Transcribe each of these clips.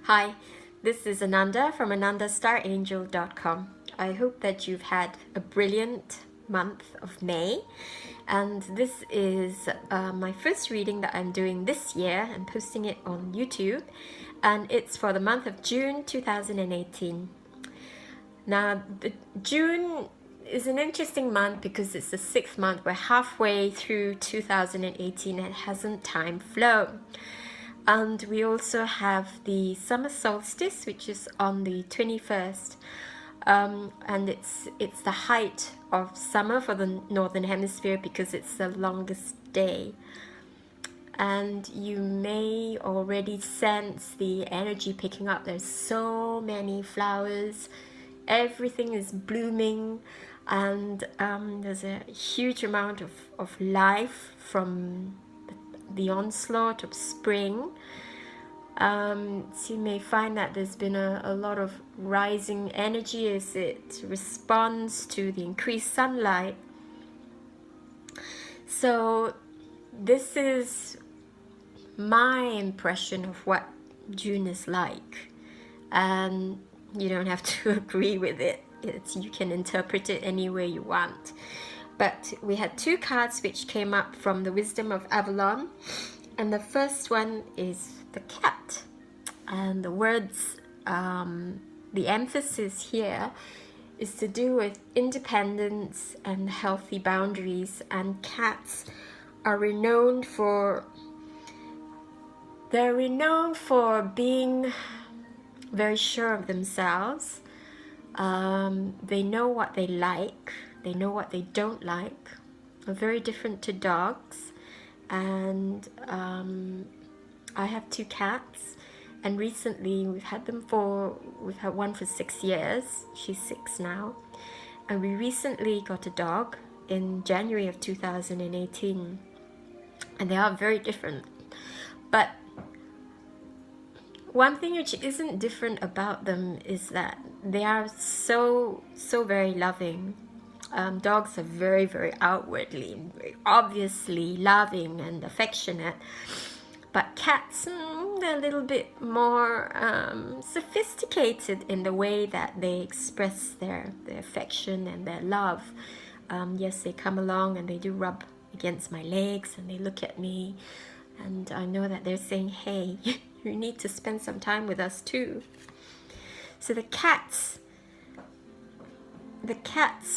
Hi, this is Ananda from AnandaStarAngel.com. I hope that you've had a brilliant month of May, and this is my first reading that I'm doing this year and posting it on YouTube, and it's for the month of June 2018. Now, June is an interesting month because it's the 6th month. We're halfway through 2018 and it hasn't time flown. And we also have the summer solstice, which is on the 21st, and it's the height of summer for the northern hemisphere because it's the longest day. And you may already sense the energy picking up. There's so many flowers, everything is blooming, and there's a huge amount of life from the onslaught of spring. So you may find that there's been a lot of rising energy as it responds to the increased sunlight. So this is my impression of what June is like, and you don't have to agree with it. You can interpret it any way you want. But we had two cards which came up from the Wisdom of Avalon, and the first one is the cat. And the words, the emphasis here is to do with independence and healthy boundaries. And cats are renowned for being very sure of themselves. They know what they like. They know what they don't like. Are very different to dogs. And I have two cats, and recently we've had one for 6 years. She's 6 now, and we recently got a dog in January of 2018, and they are very different. But one thing which isn't different about them is that they are so very loving. Dogs are very, very outwardly, very obviously loving and affectionate. But cats, they're a little bit more sophisticated in the way that they express their affection and their love. Yes, they come along and they do rub against my legs and they look at me. And I know that they're saying, hey, you need to spend some time with us too. So the cats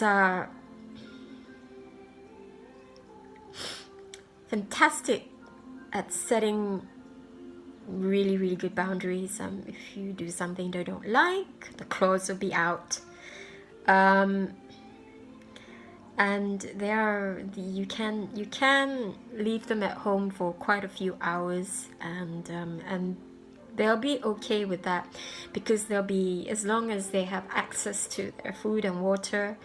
are fantastic at setting really, really good boundaries. If you do something they don't like, the claws will be out. And you can leave them at home for quite a few hours, and they'll be okay with that because they'll be, as long as they have access to their food and water.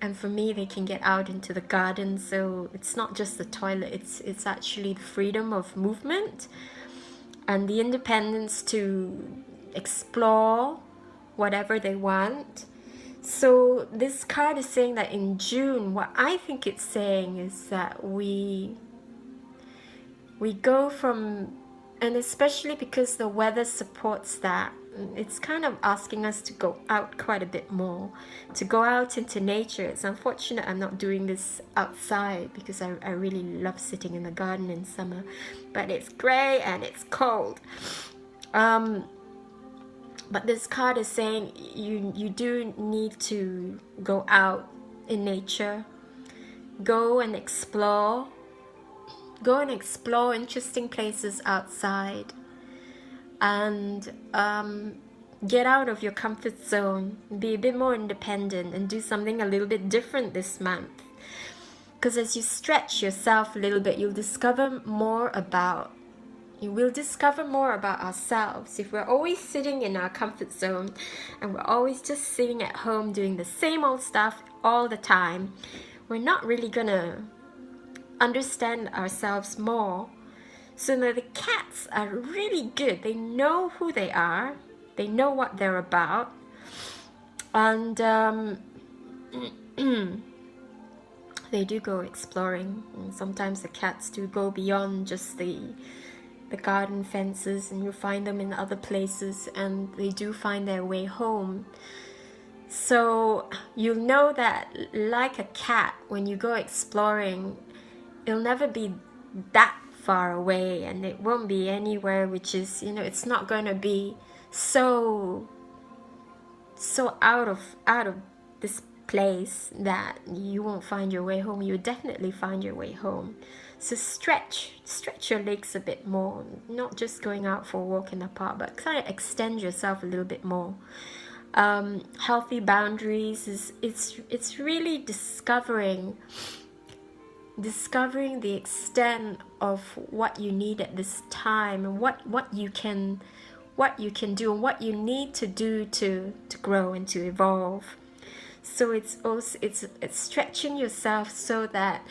And for me, they can get out into the garden, so it's not just the toilet, it's actually the freedom of movement and the independence to explore whatever they want. So this card is saying that in June, what I think it's saying is that we go from, and especially because the weather supports that, it's kind of asking us to go out quite a bit more, to go out into nature. It's unfortunate I'm not doing this outside because I really love sitting in the garden in summer, but it's grey and it's cold. But this card is saying you do need to go out in nature, go and explore interesting places outside, and get out of your comfort zone, be a bit more independent and do something a little bit different this month. Because as you stretch yourself a little bit, we'll discover more about ourselves. If we're always sitting in our comfort zone and we're always just sitting at home doing the same old stuff all the time, we're not really gonna understand ourselves more. So now the cats are really good. They know who they are. They know what they're about. And they do go exploring. And sometimes the cats do go beyond just the the garden fences, and you find them in other places, and they do find their way home. So you'll know that, like a cat, when you go exploring, it'll never be that far away, and it won't be anywhere which is, you know, it's not going to be so out of this place that you won't find your way home. You definitely find your way home. So stretch your legs a bit more, not just going out for a walk in the park, but kind of extend yourself a little bit more. Healthy boundaries is it's really discovering the extent of what you need at this time, and what you can do, and what you need to do to grow and to evolve. So it's also it's stretching yourself so that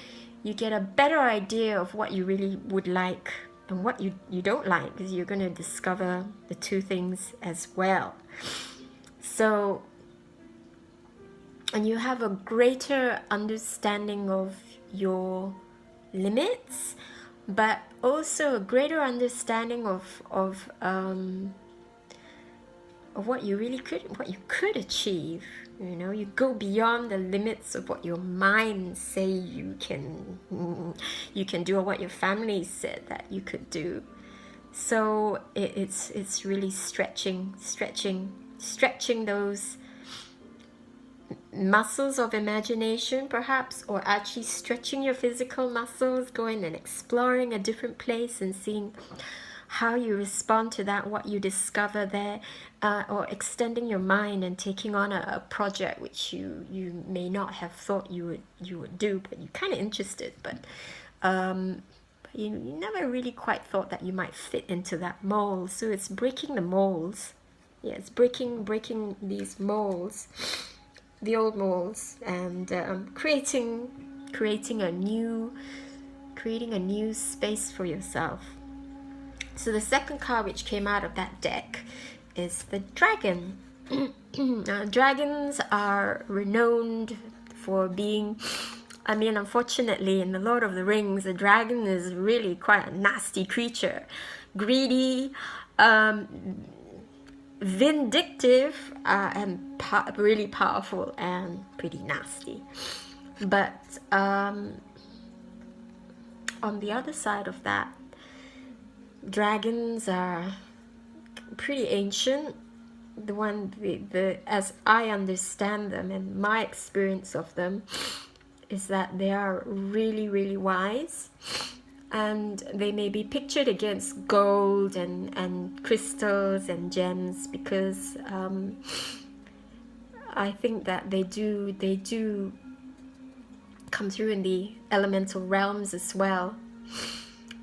you get a better idea of what you really would like and what you don't like, because you're going to discover the two things as well. So, and you have a greater understanding of your limits, but also a greater understanding of what you could achieve. You know, you go beyond the limits of what your mind say you can do, or what your family said that you could do. So it's really stretching those muscles of imagination, perhaps, or actually stretching your physical muscles, going and exploring a different place and seeing how you respond to that, what you discover there, or extending your mind and taking on a project which you may not have thought you would do, but you're kind of interested, but you never really quite thought that you might fit into that mold. So it's breaking the molds. Yeah, it's breaking these molds, the old molds, and creating a new space for yourself. So the second card which came out of that deck is the dragon. Dragons are renowned for being, I mean, unfortunately, in the Lord of the Rings, a dragon is really quite a nasty creature. Greedy, vindictive, and really powerful and pretty nasty. But on the other side of that, dragons are pretty ancient. The as I understand them, and my experience of them is that they are really, really wise, and they may be pictured against gold and crystals and gems, because I think that they do come through in the elemental realms as well.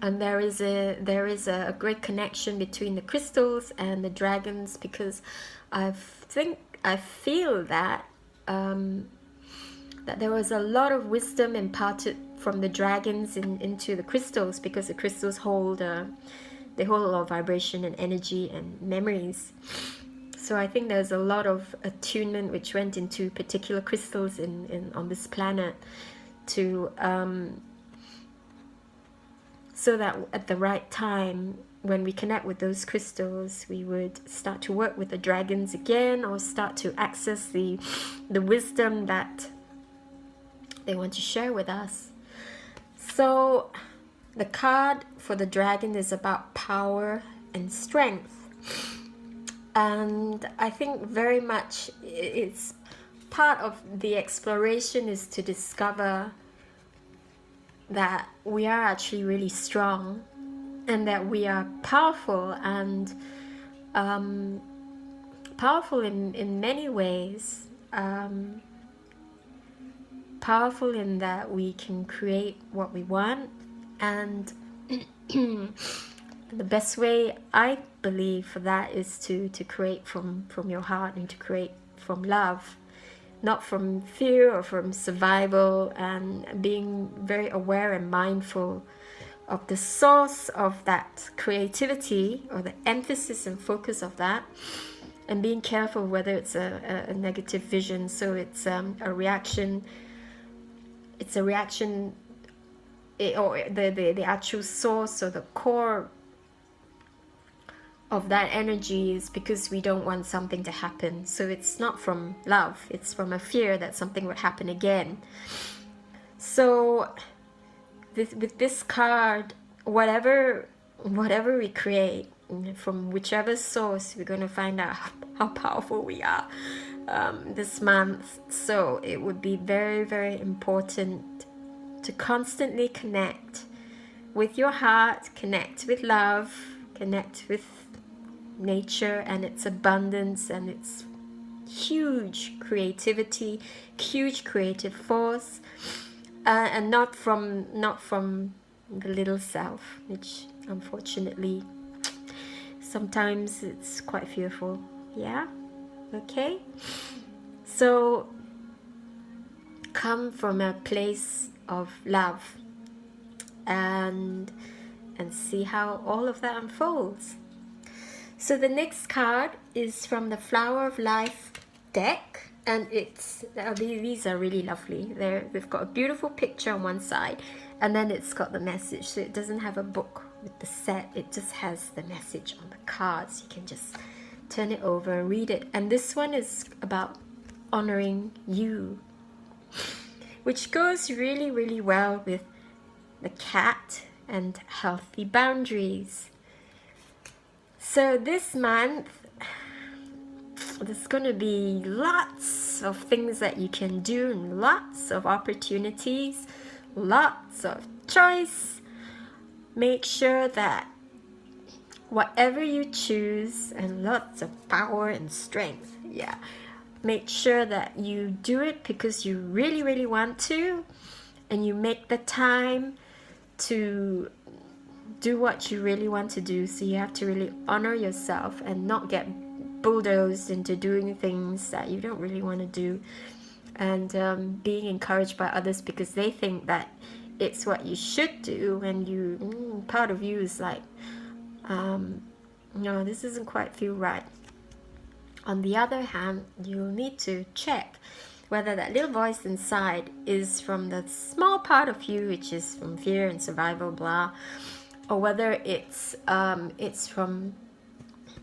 And there is a great connection between the crystals and the dragons, because I feel that that there was a lot of wisdom imparted from the dragons into the crystals, because the crystals hold a lot of vibration and energy and memories. So I think there's a lot of attunement which went into particular crystals on this planet to so that at the right time, when we connect with those crystals, we would start to work with the dragons again, or start to access the wisdom that they want to share with us. So the card for the dragon is about power and strength. And I think very much it's part of the exploration is to discover that we are actually really strong, and that we are powerful, and powerful in many ways. Powerful in that we can create what we want, and the best way I believe for that is to create from your heart, and to create from love, not from fear or from survival, and being very aware and mindful of the source of that creativity, or the emphasis and focus of that, and being careful whether it's a negative vision. So it's a reaction. It's a reaction, or the actual source, or the core of that energy is because we don't want something to happen. So it's not from love, it's from a fear that something would happen again. So with this card, whatever we create from whichever source, we're going to find out how powerful we are this month. So it would be very, very important to constantly connect with your heart, connect with love, connect with nature and its abundance and its huge creativity, huge creative force, and not from the little self, which unfortunately sometimes it's quite fearful. Yeah, okay. So come from a place of love and see how all of that unfolds. So the next card is from the Flower of Life deck, and these are really lovely. They've got a beautiful picture on one side, and then it's got the message. So it doesn't have a book with the set, it just has the message on the cards. You can just turn it over and read it. And this one is about honoring you, which goes really, really well with the cat and healthy boundaries. So this month, there's going to be lots of things that you can do, and lots of opportunities, lots of choice. Make sure that whatever you choose, and lots of power and strength, yeah. Make sure that you do it because you really, really want to, and you make the time to do what you really want to do. So you have to really honor yourself and not get bulldozed into doing things that you don't really want to do, and being encouraged by others because they think that it's what you should do, and part of you is like, no, this doesn't quite feel right. On the other hand, you'll need to check whether that little voice inside is from the small part of you, which is from fear and survival, blah, or whether it's from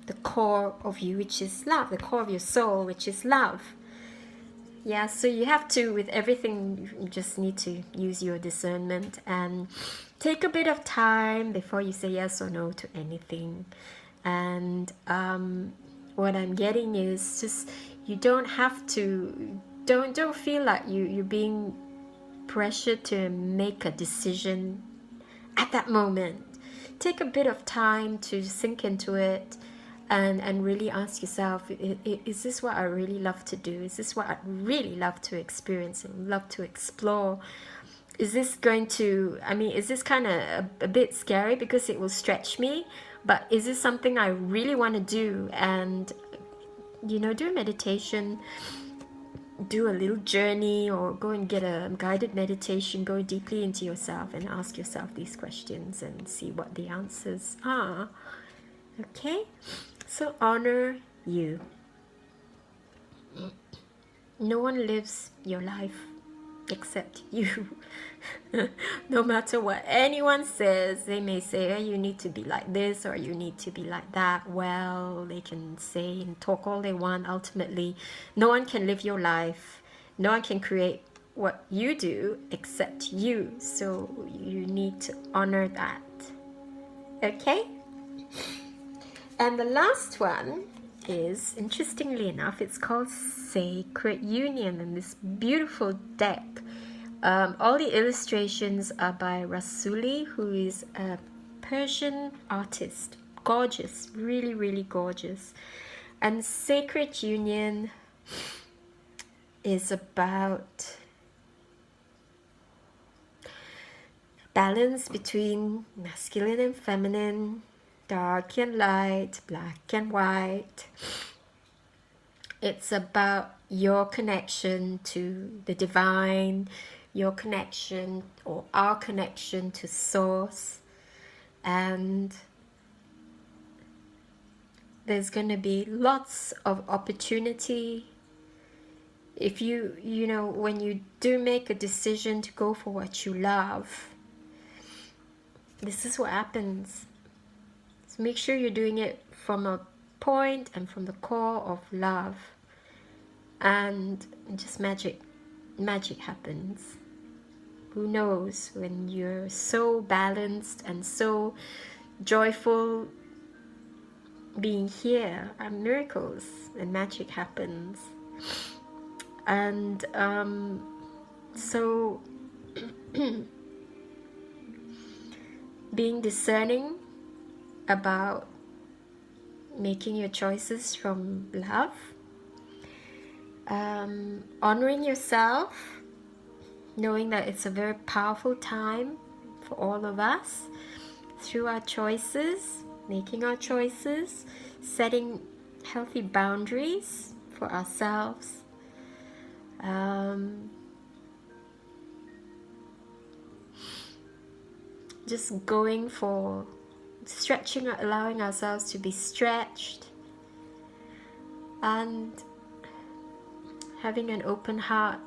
the core of you, which is love, the core of your soul, which is love. Yeah, so you have to, with everything, you just need to use your discernment and take a bit of time before you say yes or no to anything. And what I'm getting is just, you don't have to, don't feel like you're being pressured to make a decision at that moment. Take a bit of time to sink into it and really ask yourself, is this what I really love to do? Is this what I really love to experience and love to explore? Is this going to, is this kind of a bit scary because it will stretch me, but is this something I really want to do? And, do a meditation, do a little journey, or go and get a guided meditation, go deeply into yourself and ask yourself these questions and see what the answers are. Okay, so honor you. No one lives your life except you. No matter what anyone says, they may say, oh, you need to be like this or you need to be like that. Well, they can say and talk all they want. Ultimately, no one can live your life. No one can create what you do except you. So you need to honor that. Okay? And the last one is, interestingly enough, it's called Sacred Union, and this beautiful deck. All the illustrations are by Rasuli, who is a Persian artist. Gorgeous, really, really gorgeous. And Sacred Union is about balance between masculine and feminine, dark and light, black and white. It's about your connection to the divine, your connection or our connection to source. And there's going to be lots of opportunity. If when you do make a decision to go for what you love, this is what happens. It's So make sure you're doing it from a point and from the core of love, and just magic happens. Who knows, when you're so balanced and so joyful being here, miracles and magic happens. And so being discerning about making your choices from love, honoring yourself, knowing that it's a very powerful time for all of us, through our choices, making our choices, setting healthy boundaries for ourselves, just going for stretching, allowing ourselves to be stretched, and having an open heart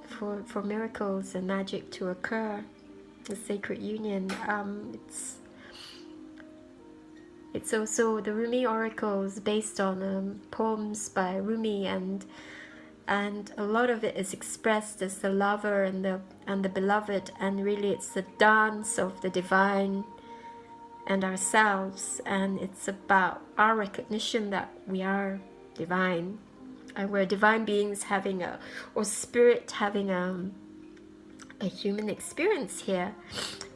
for miracles and magic to occur, the sacred union. It's also the Rumi oracles based on poems by Rumi, and a lot of it is expressed as the lover and the beloved, and really it's the dance of the divine and ourselves, and it's about our recognition that we are divine, and we're divine beings having or spirit having a human experience here.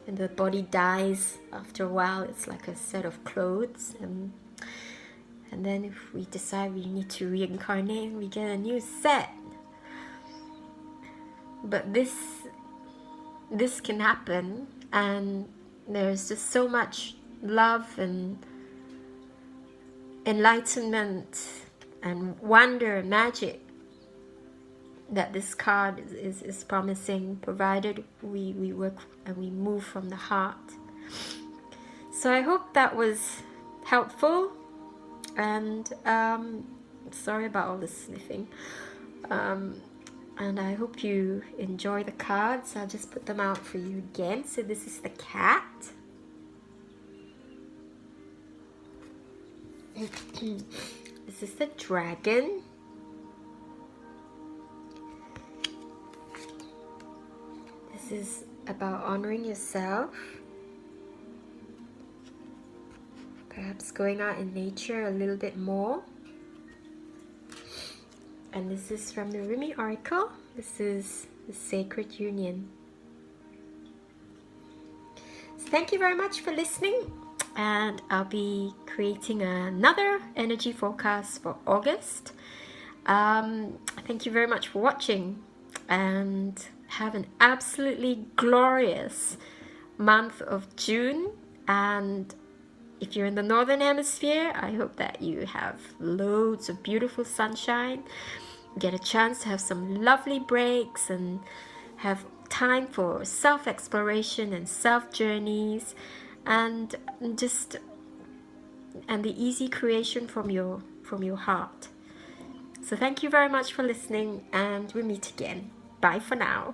And the body dies after a while. It's like a set of clothes, and then if we decide we need to reincarnate, we get a new set. But this can happen, and there's just so much love and enlightenment and wonder and magic that this card is promising, provided we work and we move from the heart. So I hope that was helpful, and sorry about all the sniffing, and I hope you enjoy the cards. I'll just put them out for you again. So this is the cat. This is the dragon. This is about honoring yourself, perhaps going out in nature a little bit more. And this is from the Rumi oracle. This is the sacred union. So thank you very much for listening, and I'll be creating another energy forecast for August. Thank you very much for watching, and have an absolutely glorious month of June. And if you're in the Northern Hemisphere, I hope that you have loads of beautiful sunshine, get a chance to have some lovely breaks, and have time for self-exploration and self-journeys, and the easy creation from your heart. So thank you very much for listening, and we'll meet again. Bye for now.